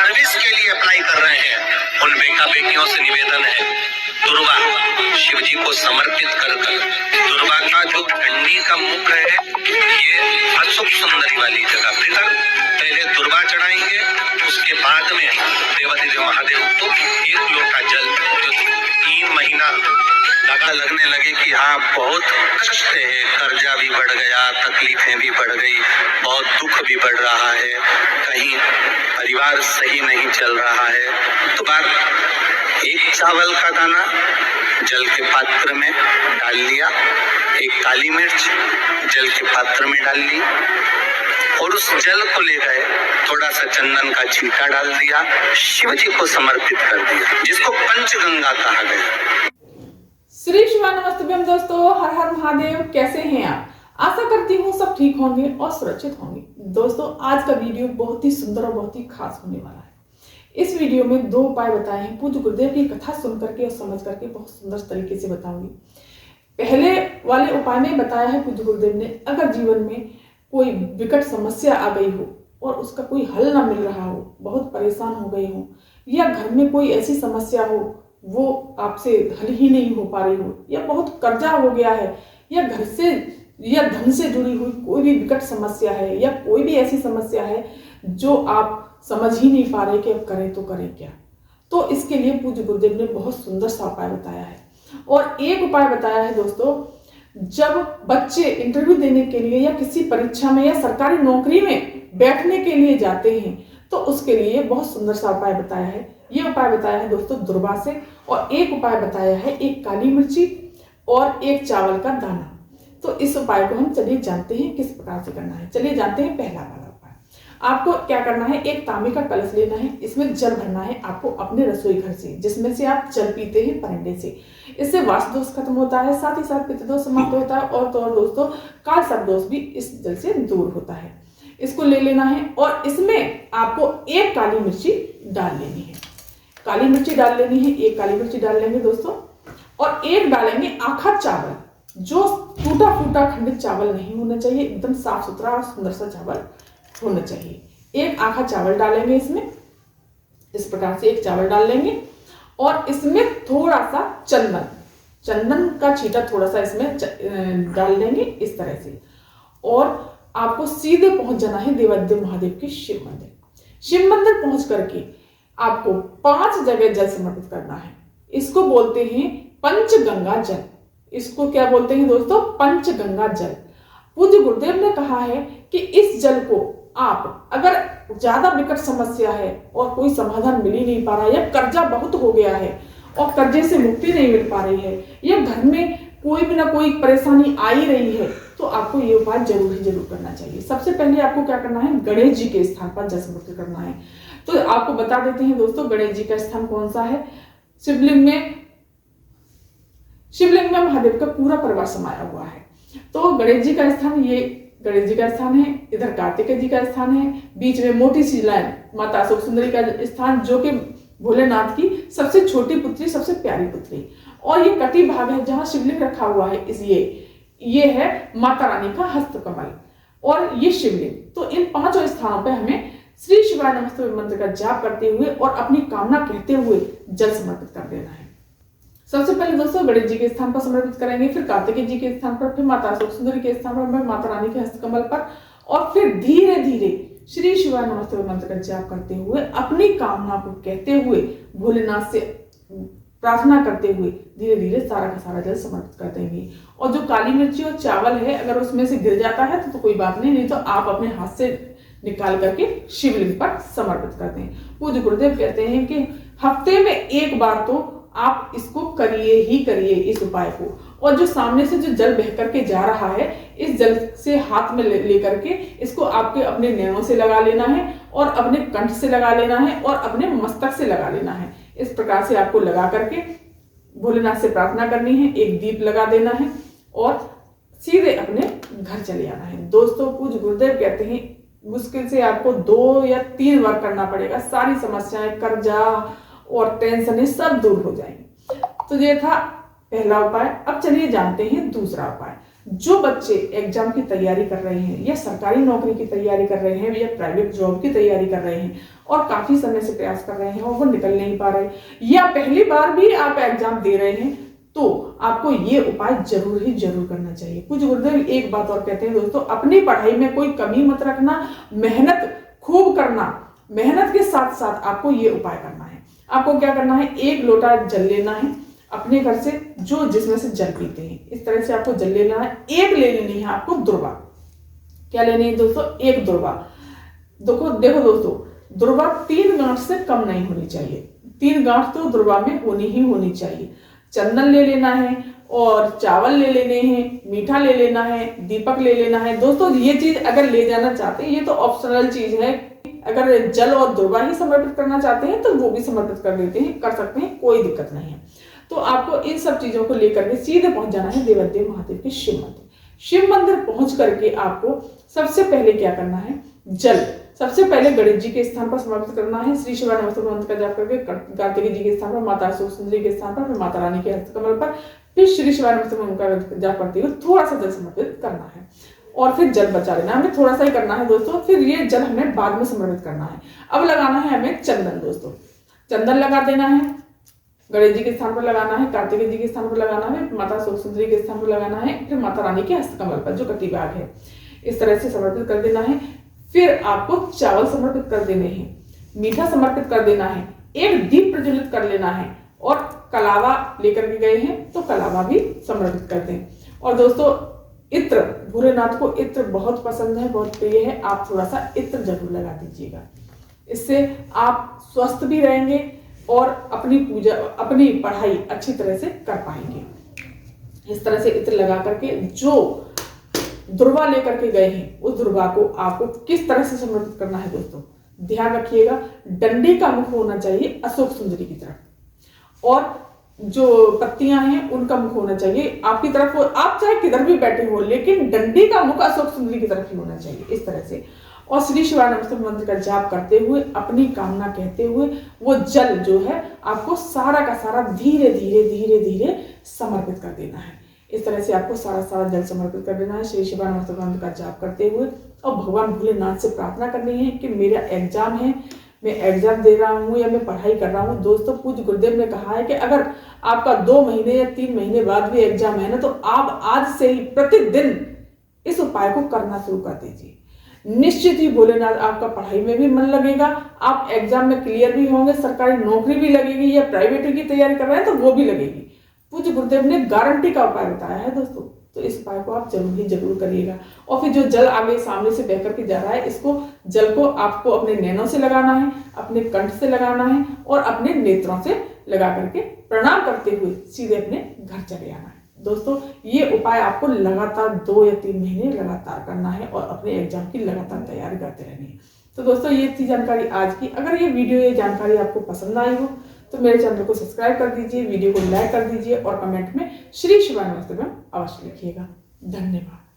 Service के लिए apply कर रहे हैं उन बेटा बेटियों से निवेदन है, दुर्वा शिव जी को समर्पित कर दुर्वा का जो डंडी का मुख है ये अशुभ सुंदरी वाली जगह पर पहले दुर्वा चढ़ाएंगे, उसके बाद में देवाधिदेव महादेव को एक लोटा जल जो 3 महीना लगने लगे कि हाँ बहुत कष्ट है, कर्जा भी बढ़ गया, तकलीफें भी बढ़ गई, बहुत दुख भी बढ़ रहा है, कहीं परिवार सही नहीं चल रहा है, तो बार एक चावल का दाना जल के पात्र में डाल लिया, एक काली मिर्च जल के पात्र में डाल ली और उस जल को ले गए, थोड़ा सा चंदन का छींटा डाल दिया, शिव जी को समर्पित कर दिया, जिसको पंचगंगा कहा गया। श्री शिवाय नमस्तुभ्यम दोस्तों, हर हर महादेव। कैसे हैं आप? आशा करती हूँ सब ठीक होंगे और सुरक्षित होंगे। दोस्तों आज का वीडियो बहुत ही सुंदर और बहुत ही खास होने वाला है। इस वीडियो में 2 उपाय बताए हैं, पूज्य गुरुदेव की कथा सुन करके और समझ करके बहुत सुंदर तरीके से बताऊंगी। पहले वाले उपाय में बताया है पूज्य गुरुदेव ने, अगर जीवन में कोई विकट समस्या आ गई हो और उसका कोई हल ना मिल रहा हो, बहुत परेशान हो गए हो, या घर में कोई ऐसी समस्या हो वो आपसे हल ही नहीं हो पा रही हो, या बहुत कर्जा हो गया है, या घर से या धन से जुड़ी हुई कोई भी विकट समस्या है, या कोई भी ऐसी समस्या है जो आप समझ ही नहीं पा रहे कि अब करें तो करें क्या, तो इसके लिए पूज्य गुरुदेव ने बहुत सुंदर सा उपाय बताया है। और एक उपाय बताया है दोस्तों, जब बच्चे इंटरव्यू देने के लिए या किसी परीक्षा में या सरकारी नौकरी में बैठने के लिए जाते हैं तो उसके लिए बहुत सुंदर सा उपाय बताया है। ये उपाय बताया है दोस्तों दुर्वा से, और एक उपाय बताया है एक काली मिर्ची और एक चावल का दाना। तो इस उपाय को हम चलिए जानते हैं किस प्रकार से करना है। चलिए जानते हैं पहला वाला उपाय। आपको क्या करना है, एक तांबे का कलश लेना है, इसमें जल भरना है आपको अपने रसोई घर से, जिसमें से आप जल पीते हैं परंडे से। इससे वास्तु दोष खत्म होता है, साथ ही साथ पितृ दोष समाप्त होता है, और तो और दोस्तों काल सर्प दोष भी इस जल से दूर होता है। इसको ले लेना है और इसमें आपको एक काली मिर्ची डाल लेनी है। काली मिर्ची डाल लेनी है, एक काली मिर्ची डाल लेंगे दोस्तों, और एक डालेंगे आखा चावल, जो टूटा फूटा खंडित चावल नहीं होना चाहिए, एकदम साफ सुथरा और सुंदर सा चावल होना चाहिए। एक आखा चावल डालेंगे इसमें, इस प्रकार से एक चावल डाल लेंगे, और इसमें थोड़ा सा चंदन का छींटा थोड़ा सा इसमें डाल देंगे इस तरह से। और आपको सीधे पहुंच जाना है देवाधिदेव महादेव के शिव मंदिर पहुंच करके आपको 5 जगह जल समर्पित करना है। इसको बोलते हैं पंचगंगा जल। इसको क्या बोलते हैं दोस्तों? पंचगंगा जल। पूज्य गुरुदेव ने कहा है कि इस जल को आप, अगर ज्यादा विकट समस्या है और कोई समाधान मिल ही नहीं पा रहा है, या कर्जा बहुत हो गया है और कर्जे से मुक्ति नहीं मिल पा रही है, या घर में कोई भी ना कोई परेशानी आ ही रही है, तो आपको ये उपाय जरूर करना चाहिए। सबसे पहले आपको क्या करना है, गणेश जी के स्थान पर जल समर्पित करना है। तो आपको बता देते हैं दोस्तों गणेश जी का स्थान कौन सा है। शिवलिंग में महादेव का पूरा परिवार समाया हुआ है। तो गणेश जी का स्थान, ये गणेश जी का स्थान है, इधर कार्तिकेय जी का स्थान है, बीच में मोटी सी लाइन माता अशोक सुंदरी का स्थान, जो कि भोलेनाथ की सबसे छोटी पुत्री, सबसे प्यारी पुत्री, और ये कटी भाग है जहां शिवलिंग रखा हुआ है। ये है माता रानी का हस्तकमल और ये शिवलिंग। तो इन 5 स्थानों पर हमें श्री शिवाय नमस्तुभ्यम मंत्र का जाप करते हुए और अपनी कामना कहते हुए जल समर्पित कर देना है। सबसे पहले दोस्तों गणेश जी के स्थान पर समर्पित करेंगे, फिर कार्तिकेय जी के स्थान पर, फिर माता अशोक सुंदरी के स्थान पर, माता रानी के हस्तकमल पर, और फिर धीरे धीरे श्री शिवाय नमस्तुभ्यम मंत्र का जाप करते हुए अपनी कामना को कहते हुए भोलेनाथ से प्रार्थना करते हुए धीरे धीरे सारा का सारा जल समर्पित कर देंगे। और जो काली मिर्ची और चावल है, अगर उसमें से गिर जाता है तो कोई बात नहीं तो आप अपने हाथ से निकाल करके शिवलिंग पर समर्पित कर दें। पूज्य गुरुदेव कहते हैं कि हफ्ते में एक बार तो आप इसको करिए ही करिए इस उपाय को। और जो सामने से जो जल बह करके जा रहा है, इस जल से हाथ में ले करके इसको आपके अपने नैनों से लगा लेना है, और अपने कंठ से लगा लेना है, और अपने मस्तक से लगा लेना है। इस प्रकार से आपको लगा करके भोलेनाथ से प्रार्थना करनी है, एक दीप लगा देना है और सीधे अपने घर चले आना है। दोस्तों पूज्य गुरुदेव कहते हैं मुश्किल से आपको 2 या 3 बार करना पड़ेगा, सारी समस्याएं, कर्जा और टेंशन सब दूर हो जाएंगी। तो ये था पहला उपाय। अब चलिए जानते हैं दूसरा उपाय। जो बच्चे एग्जाम की तैयारी कर रहे हैं या सरकारी नौकरी की तैयारी कर रहे हैं या प्राइवेट जॉब की तैयारी कर रहे हैं और काफी समय से प्रयास कर रहे हैं और वो निकल नहीं पा रहे, या पहली बार भी आप एग्जाम दे रहे हैं, तो आपको ये उपाय जरूर करना चाहिए। पूज्य गुरुदेव एक बात और कहते हैं दोस्तों, अपनी पढ़ाई में कोई कमी मत रखना, मेहनत खूब करना, मेहनत के साथ साथ आपको ये उपाय करना है। आपको क्या करना है, 1 लोटा जल लेना है अपने घर से, जो जिसमें से जल पीते हैं, इस तरह से आपको जल लेना है। एक ले लेनी है आपको दुर्वा। क्या लेनी है दोस्तों, 1 दुर्वा। देखो दोस्तों, दुर्वा 3 गांठ से कम नहीं होनी चाहिए, 3 गांठ तो दुर्वा में होनी चाहिए। चंदन ले लेना है और चावल ले लेने हैं, मीठा ले लेना है, दीपक ले लेना है। दोस्तों ये चीज अगर ले जाना चाहते हैं, ये तो ऑप्शनल चीज है, अगर जल और दुर्वा ही समर्पित करना चाहते हैं तो वो भी समर्पित कर सकते हैं, कोई दिक्कत नहीं है। तो आपको इन सब चीजों को लेकर के सीधे पहुंच जाना है देवादेव महादेव के शिव मंदिर। शिव मंदिर पहुंच करके आपको सबसे पहले क्या करना है, जल सबसे पहले गणेश जी के स्थान पर समर्पित करना है। श्री शिवाय नमस्तुभ्यम मंत्र का जाप करके कार्तिकेय जी के स्थान पर, माता अशोक सुंदरी के स्थान पर, फिर माता रानी के हस्तकमल पर, फिर श्री शिवाय नमस्तुभ्यम का जाप करते हुए थोड़ा सा जल समर्पित करना है और फिर जल बचा लेना। हमें थोड़ा सा ही करना है दोस्तों, फिर ये जल हमें बाद में समर्पित करना है। अब लगाना है हमें चंदन। दोस्तों चंदन लगा देना है, गणेश जी के स्थान पर लगाना है, कार्तिकेय जी के स्थान पर लगाना है, माता अशोक सुंदरी के स्थान पर लगाना है, फिर माता रानी के हस्तकमल पर जो कटी बाग है, इस तरह से समर्पित कर देना है। फिर आपको चावल समर्पित कर देने हैं, मीठा समर्पित कर देना है, 1 दीप प्रज्वलित कर लेना है और कलावा लेकर के गए हैं तो कलावा भी समर्पित कर दें। और दोस्तों इत्र, भोलेनाथ को इत्र बहुत पसंद है, बहुत प्रिय है, आप थोड़ा सा इत्र जरूर लगा दीजिएगा। इससे आप स्वस्थ भी रहेंगे और अपनी पूजा, अपनी पढ़ाई अच्छी तरह से कर पाएंगे। इस तरह से इत्र लगा करके जो दुर्वा लेकर के गए हैं उस दुर्वा को आपको किस तरह से समर्पित करना है दोस्तों, ध्यान रखिएगा। डंडे का मुख होना चाहिए अशोक सुंदरी की तरफ और जो पत्तियां हैं उनका मुख होना चाहिए आपकी तरफ। आप चाहे किधर भी बैठे हो, लेकिन डंडे का मुख अशोक सुंदरी की तरफ ही होना चाहिए, इस तरह से। और श्री शिवाय नमस्तुभ्यम मंत्र का जाप करते हुए, अपनी कामना कहते हुए, वो जल जो है आपको सारा का सारा धीरे धीरे समर्पित कर देना है। इस तरह से आपको सारा जल समर्पित कर देना है श्री शिवाय नमस्तुभ्यम मंत्र का जाप करते हुए। और भगवान भोलेनाथ से प्रार्थना करनी है कि मेरा एग्जाम है, मैं एग्जाम दे रहा हूँ या मैं पढ़ाई कर रहा हूँ। दोस्तों पूज्य गुरुदेव ने कहा है कि अगर आपका 2 महीने या 3 महीने बाद भी एग्जाम है ना, तो आप आज से ही प्रतिदिन इस उपाय को करना शुरू कर दीजिए। निश्चित ही भोलेनाथ आपका पढ़ाई में भी मन लगेगा, आप एग्जाम में क्लियर भी होंगे, सरकारी नौकरी भी लगेगी या प्राइवेट की तैयारी कर रहे हैं तो वो भी लगेगी। पूज्य गुरुदेव ने गारंटी का उपाय बताया है दोस्तों, तो इस उपाय को आप जरूर करिएगा। और फिर जो जल आगे सामने से बह करके जा रहा है, इसको जल को आपको अपने नैनों से लगाना है, अपने कंठ से लगाना है और अपने नेत्रों से लगा करके प्रणाम करते हुए सीधे अपने घर चले आना है। दोस्तों ये उपाय आपको लगातार 2 या 3 महीने लगातार करना है और अपने एग्जाम की लगातार तैयारी करते रहनी है। तो दोस्तों ये थी जानकारी आज की। अगर ये वीडियो, ये जानकारी आपको पसंद आई हो तो मेरे चैनल को सब्सक्राइब कर दीजिए, वीडियो को लाइक कर दीजिए और कमेंट में श्री शिवाय नमस्तुभ्यम अवश्य लिखिएगा। धन्यवाद।